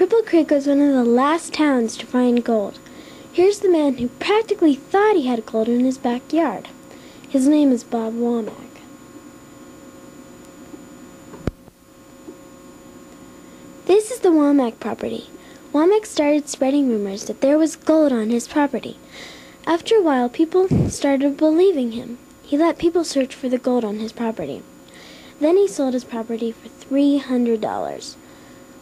Cripple Creek was one of the last towns to find gold. Here's the man who practically thought he had gold in his backyard. His name is Bob Womack. This is the Womack property. Womack started spreading rumors that there was gold on his property. After a while, people started believing him. He let people search for the gold on his property. Then he sold his property for $300.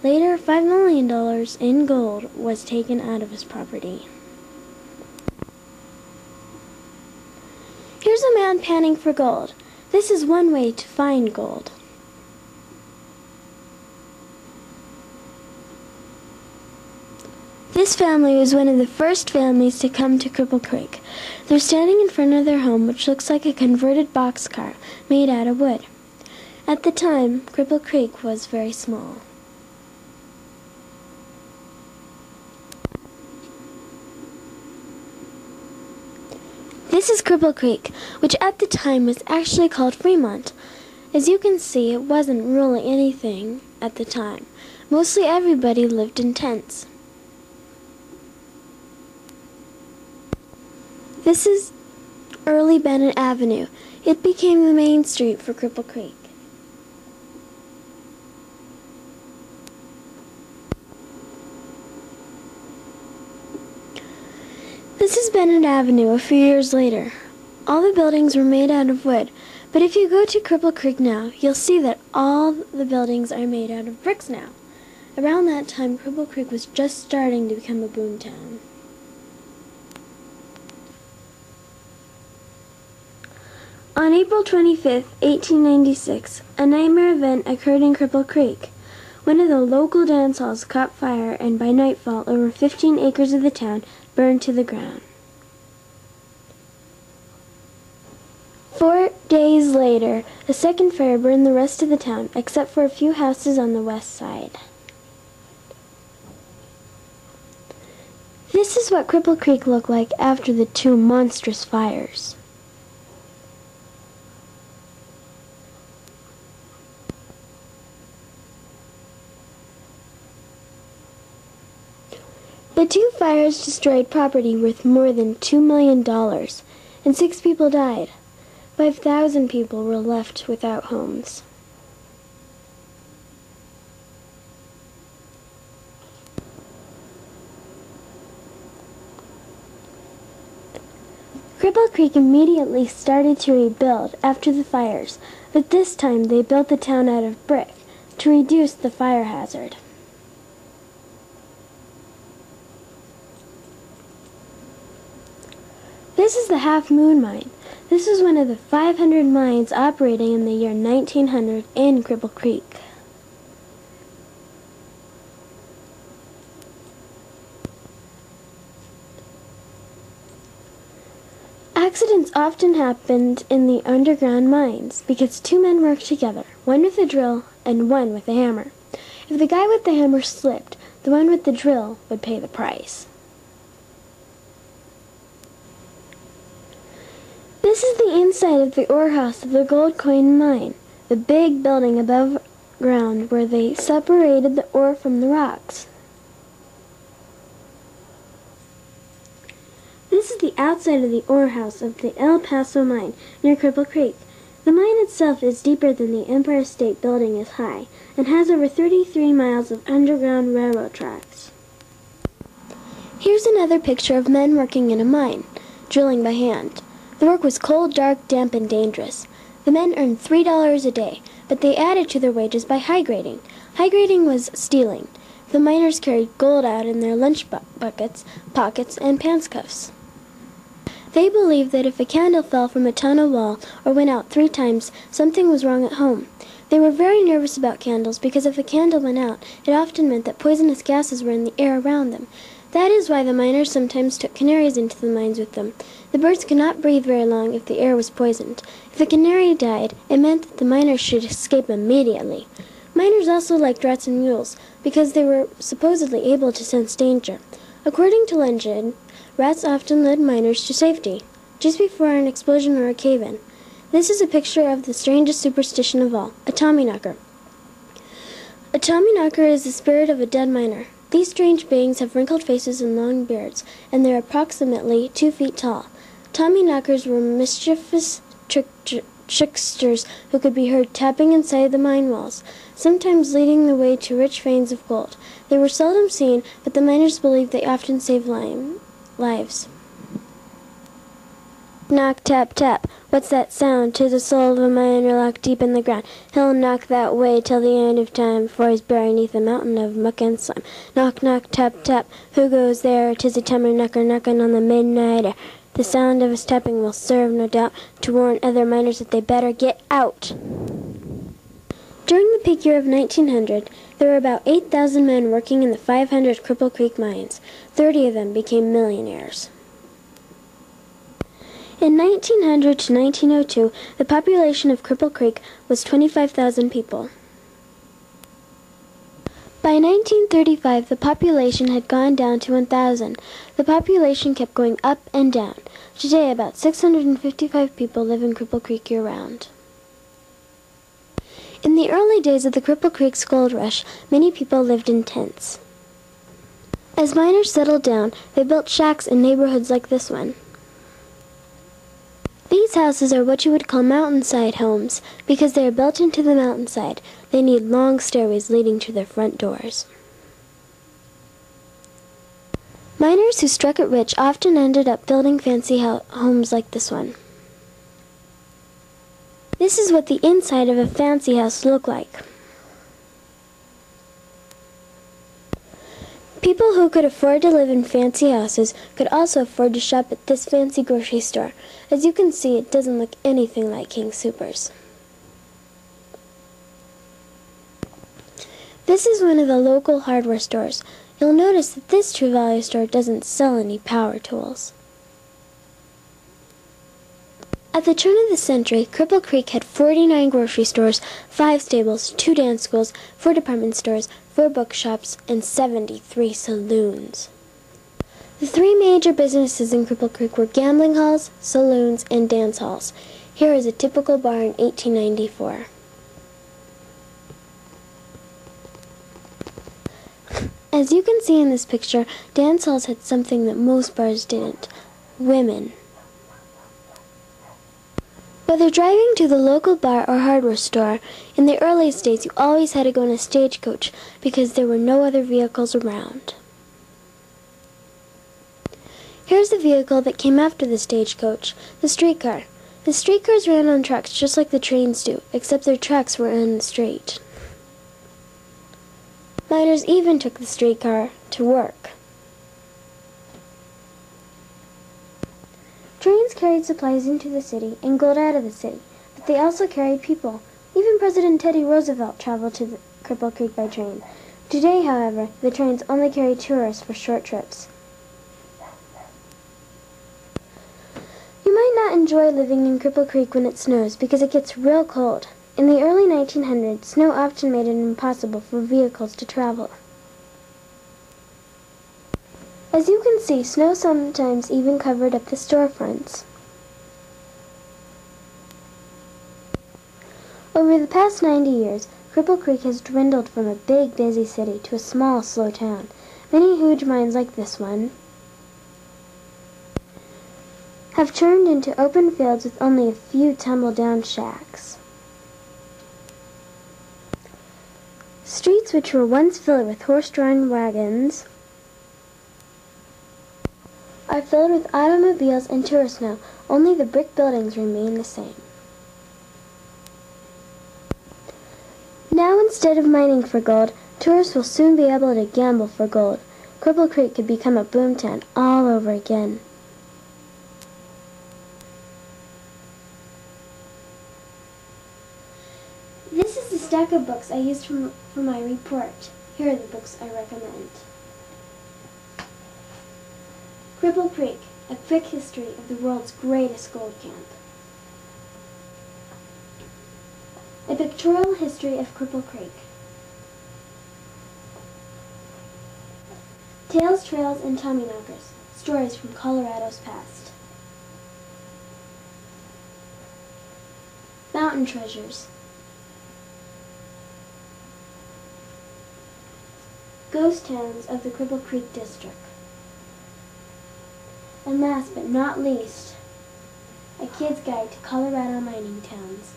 Later, $5 million in gold was taken out of his property. Here's a man panning for gold. This is one way to find gold. This family was one of the first families to come to Cripple Creek. They're standing in front of their home, which looks like a converted boxcar made out of wood. At the time, Cripple Creek was very small. This is Cripple Creek, which at the time was actually called Fremont. As you can see, it wasn't really anything at the time. Mostly everybody lived in tents. This is early Bennett Avenue. It became the main street for Cripple Creek. This is Bennett Avenue a few years later. All the buildings were made out of wood, but if you go to Cripple Creek now, you'll see that all the buildings are made out of bricks now. Around that time, Cripple Creek was just starting to become a boom town. On April 25, 1896, a nightmare event occurred in Cripple Creek. One of the local dance halls caught fire, and by nightfall, over 15 acres of the town burned to the ground. 4 days later, a second fire burned the rest of the town, except for a few houses on the west side. This is what Cripple Creek looked like after the two monstrous fires. The two fires destroyed property worth more than $2 million, and 6 people died. 5,000 people were left without homes. Cripple Creek immediately started to rebuild after the fires, but this time they built the town out of brick to reduce the fire hazard. This is the Half Moon Mine. This is one of the 500 mines operating in the year 1900 in Cripple Creek. Accidents often happened in the underground mines because 2 men worked together, one with a drill and one with a hammer. If the guy with the hammer slipped, the one with the drill would pay the price. This is the inside of the ore house of the gold coin mine, the big building above ground where they separated the ore from the rocks. This is the outside of the ore house of the El Paso mine near Cripple Creek. The mine itself is deeper than the Empire State Building is high and has over 33 miles of underground railroad tracks. Here's another picture of men working in a mine, drilling by hand. The work was cold, dark, damp, and dangerous. The men earned $3 a day, but they added to their wages by high grading. High grading was stealing. The miners carried gold out in their lunch buckets, pockets, and pants cuffs. They believed that if a candle fell from a tunnel wall or went out 3 times, something was wrong at home. They were very nervous about candles because if a candle went out, it often meant that poisonous gases were in the air around them. That is why the miners sometimes took canaries into the mines with them. The birds could not breathe very long if the air was poisoned. If a canary died, it meant that the miners should escape immediately. Miners also liked rats and mules because they were supposedly able to sense danger. According to legend, rats often led miners to safety, just before an explosion or a cave-in. This is a picture of the strangest superstition of all, a Tommyknocker. A Tommyknocker is the spirit of a dead miner. These strange beings have wrinkled faces and long beards, and they're approximately 2 feet tall. Tommyknockers were mischievous tricksters who could be heard tapping inside the mine walls, sometimes leading the way to rich veins of gold. They were seldom seen, but the miners believed they often saved lives. Knock, tap, tap. What's that sound? 'Tis the soul of a miner locked deep in the ground. He'll knock that way till the end of time, before he's buried neath a mountain of muck and slime. Knock, knock, tap, tap. Who goes there? 'Tis a timber knocker knocking on the midnight air. The sound of his tapping will serve, no doubt, to warn other miners that they better get out. During the peak year of 1900, there were about 8,000 men working in the 500 Cripple Creek mines. 30 of them became millionaires. In 1900 to 1902, the population of Cripple Creek was 25,000 people. By 1935, the population had gone down to 1,000. The population kept going up and down. Today, about 655 people live in Cripple Creek year-round. In the early days of the Cripple Creek's gold rush, many people lived in tents. As miners settled down, they built shacks in neighborhoods like this one. These houses are what you would call mountainside homes because they are built into the mountainside. They need long stairways leading to their front doors. Miners who struck it rich often ended up building fancy homes like this one. This is what the inside of a fancy house looked like. People who could afford to live in fancy houses could also afford to shop at this fancy grocery store. As you can see, it doesn't look anything like King Soopers. This is one of the local hardware stores. You'll notice that this True Value store doesn't sell any power tools. At the turn of the century, Cripple Creek had 49 grocery stores, 5 stables, 2 dance schools, 4 department stores, 4 bookshops, and 73 saloons. The 3 major businesses in Cripple Creek were gambling halls, saloons, and dance halls. Here is a typical bar in 1894. As you can see in this picture, dance halls had something that most bars didn't: women. Whether driving to the local bar or hardware store, in the earliest days you always had to go in a stagecoach because there were no other vehicles around. Here's the vehicle that came after the stagecoach, the streetcar. The streetcars ran on tracks just like the trains do, except their tracks were on the straight. Miners even took the streetcar to work. Trains carried supplies into the city and gold out of the city, but they also carried people. Even President Teddy Roosevelt traveled to Cripple Creek by train. Today, however, the trains only carry tourists for short trips. You might not enjoy living in Cripple Creek when it snows because it gets real cold. In the early 1900s, snow often made it impossible for vehicles to travel. As you can see, snow sometimes even covered up the storefronts. Over the past 90 years, Cripple Creek has dwindled from a big, busy city to a small, slow town. Many huge mines like this one have turned into open fields with only a few tumble-down shacks. Streets which were once filled with horse-drawn wagons are filled with automobiles and tourists now. Only the brick buildings remain the same. Now, instead of mining for gold, tourists will soon be able to gamble for gold. Cripple Creek could become a boomtown all over again. This is the stack of books I used for my report. Here are the books I recommend. Cripple Creek, A Quick History of the World's Greatest Gold Camp. A Pictorial History of Cripple Creek. Tales, Trails, and Tommyknockers, Stories from Colorado's Past. Mountain Treasures. Ghost towns of the Cripple Creek district. And last but not least, a kid's guide to Colorado mining towns.